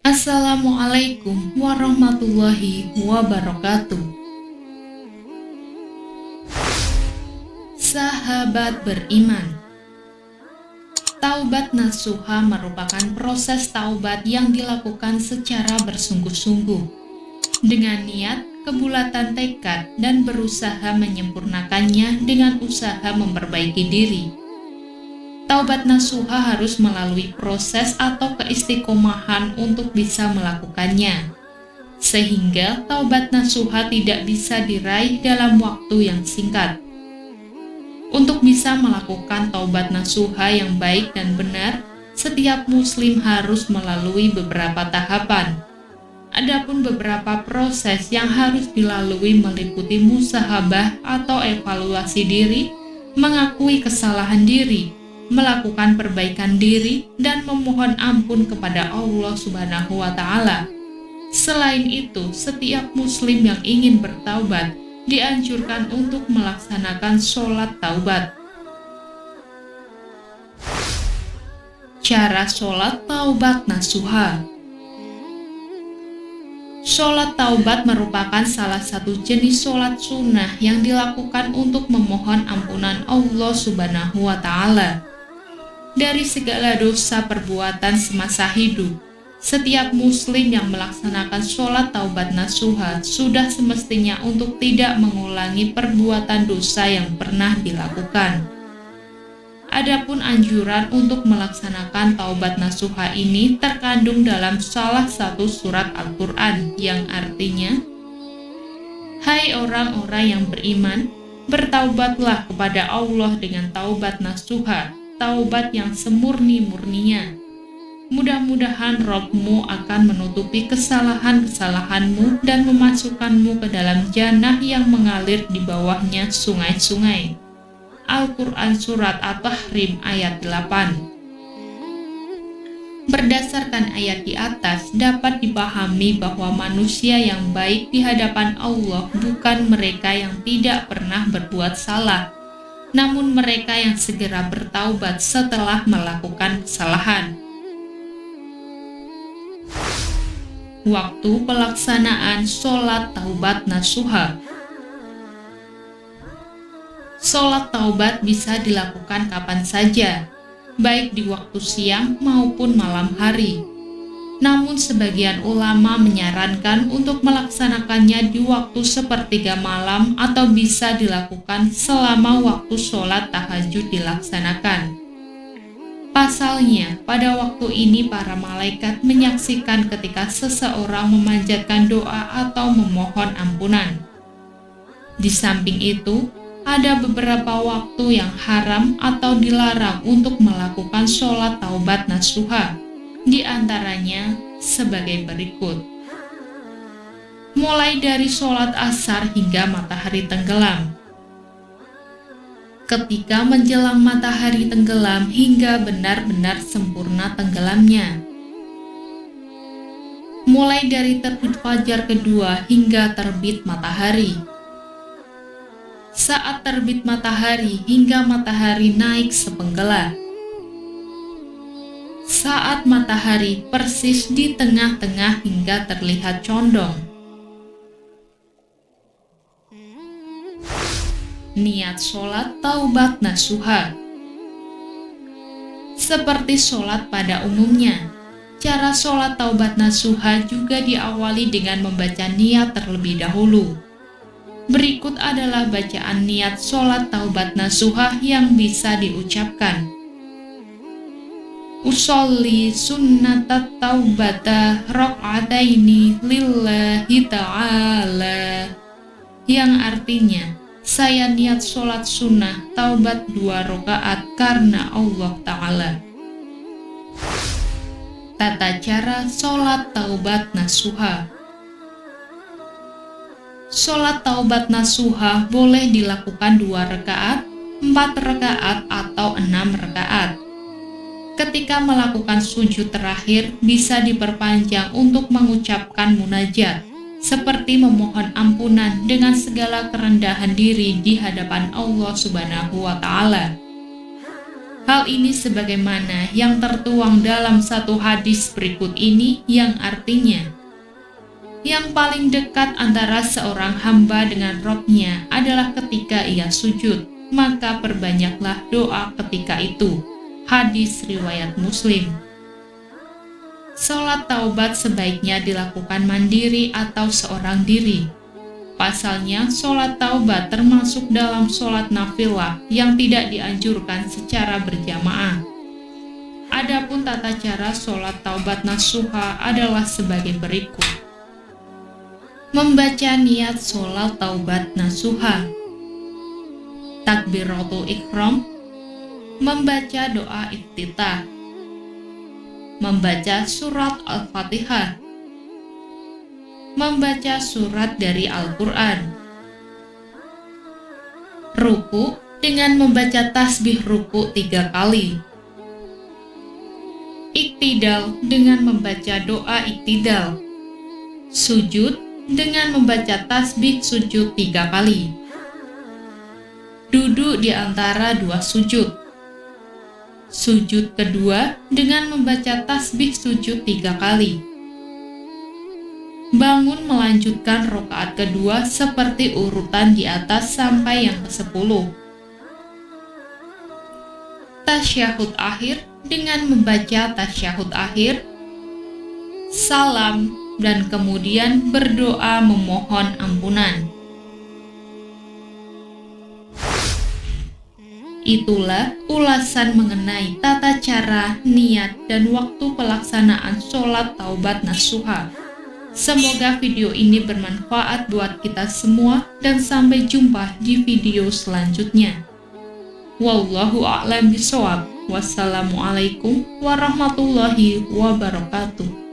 Assalamualaikum warahmatullahi wabarakatuh. Sahabat beriman, taubat nasuha merupakan proses taubat yang dilakukan secara bersungguh-sungguh dengan niat, kebulatan tekad, dan berusaha menyempurnakannya dengan usaha memperbaiki diri. Taubat nasuha harus melalui proses atau keistiqomahan untuk bisa melakukannya, sehingga taubat nasuha tidak bisa diraih dalam waktu yang singkat. Untuk bisa melakukan taubat nasuha yang baik dan benar, setiap muslim harus melalui beberapa tahapan. Adapun beberapa proses yang harus dilalui meliputi musahabah atau evaluasi diri, mengakui kesalahan diri, melakukan perbaikan diri, dan memohon ampun kepada Allah Subhanahu wa Ta'ala. Selain itu, setiap muslim yang ingin bertaubat dianjurkan untuk melaksanakan sholat taubat. Cara sholat taubat nasuha. Sholat taubat merupakan salah satu jenis sholat sunnah yang dilakukan untuk memohon ampunan Allah Subhanahu wa Ta'ala dari segala dosa perbuatan semasa hidup. Setiap muslim yang melaksanakan sholat taubat nasuha sudah semestinya untuk tidak mengulangi perbuatan dosa yang pernah dilakukan. Adapun anjuran untuk melaksanakan taubat nasuha ini terkandung dalam salah satu surat Al-Quran yang artinya, "Hai orang-orang yang beriman, bertaubatlah kepada Allah dengan taubat nasuha, taubat yang semurni-murninya. Mudah-mudahan Rabb-Mu akan menutupi kesalahan-kesalahanmu dan memasukkanmu ke dalam jannah yang mengalir di bawahnya sungai-sungai." Al-Quran Surat At-Tahrim ayat 8. Berdasarkan ayat di atas, dapat dipahami bahwa manusia yang baik di hadapan Allah bukan mereka yang tidak pernah berbuat salah, namun mereka yang segera bertaubat setelah melakukan kesalahan. Waktu pelaksanaan sholat taubat nasuha. Sholat taubat bisa dilakukan kapan saja, baik di waktu siang maupun malam hari. Namun sebagian ulama menyarankan untuk melaksanakannya di waktu sepertiga malam atau bisa dilakukan selama waktu sholat tahajud dilaksanakan. Pasalnya, pada waktu ini para malaikat menyaksikan ketika seseorang memanjatkan doa atau memohon ampunan. Di samping itu, ada beberapa waktu yang haram atau dilarang untuk melakukan sholat taubat nasuha, di antaranya sebagai berikut. Mulai dari sholat asar hingga matahari tenggelam. Ketika menjelang matahari tenggelam hingga benar-benar sempurna tenggelamnya. Mulai dari terbit fajar kedua hingga terbit matahari. Saat terbit matahari hingga matahari naik sepenggal. Saat matahari persis di tengah-tengah hingga terlihat condong. Niat sholat taubat nasuha. Seperti sholat pada umumnya, cara sholat taubat nasuha juga diawali dengan membaca niat terlebih dahulu. Berikut adalah bacaan niat sholat taubat nasuha yang bisa diucapkan. Usolli sunnatat taubata raq'ataini lillahi ta'ala, yang artinya, saya niat sholat sunnah taubat 2 rakaat karena Allah Ta'ala. Tata cara sholat taubat nasuha. Sholat taubat nasuha boleh dilakukan 2 rakaat, 4 rakaat, atau 6 rakaat. Ketika melakukan sujud terakhir, bisa diperpanjang untuk mengucapkan munajat, seperti memohon ampunan dengan segala kerendahan diri di hadapan Allah Subhanahu wa Ta'ala. Hal ini sebagaimana yang tertuang dalam satu hadis berikut ini yang artinya, yang paling dekat antara seorang hamba dengan Rabb-nya adalah ketika ia sujud, maka perbanyaklah doa ketika itu. Hadis riwayat Muslim. Sholat taubat sebaiknya dilakukan mandiri atau seorang diri. Pasalnya, sholat taubat termasuk dalam sholat nafilah yang tidak dianjurkan secara berjamaah. Adapun tata cara sholat taubat nasuha adalah sebagai berikut. Membaca niat sholat taubat nasuha. Takbiratul ihram. Membaca doa iftitah. Membaca surat Al-Fatihah. Membaca surat dari Al-Quran. Ruku dengan membaca tasbih ruku 3 kali. Iktidal dengan membaca doa iktidal. Sujud dengan membaca tasbih sujud 3 kali. Duduk di antara 2 sujud. Sujud kedua dengan membaca tasbih sujud 3 kali. Bangun melanjutkan rakaat kedua seperti urutan di atas sampai yang ke-10. Tasyahud akhir dengan membaca tasyahud akhir, salam, dan kemudian berdoa memohon ampunan. Itulah ulasan mengenai tata cara, niat, dan waktu pelaksanaan sholat taubat nasuha. Semoga video ini bermanfaat buat kita semua dan sampai jumpa di video selanjutnya. Wallahu a'lam bishawab. Wassalamualaikum warahmatullahi wabarakatuh.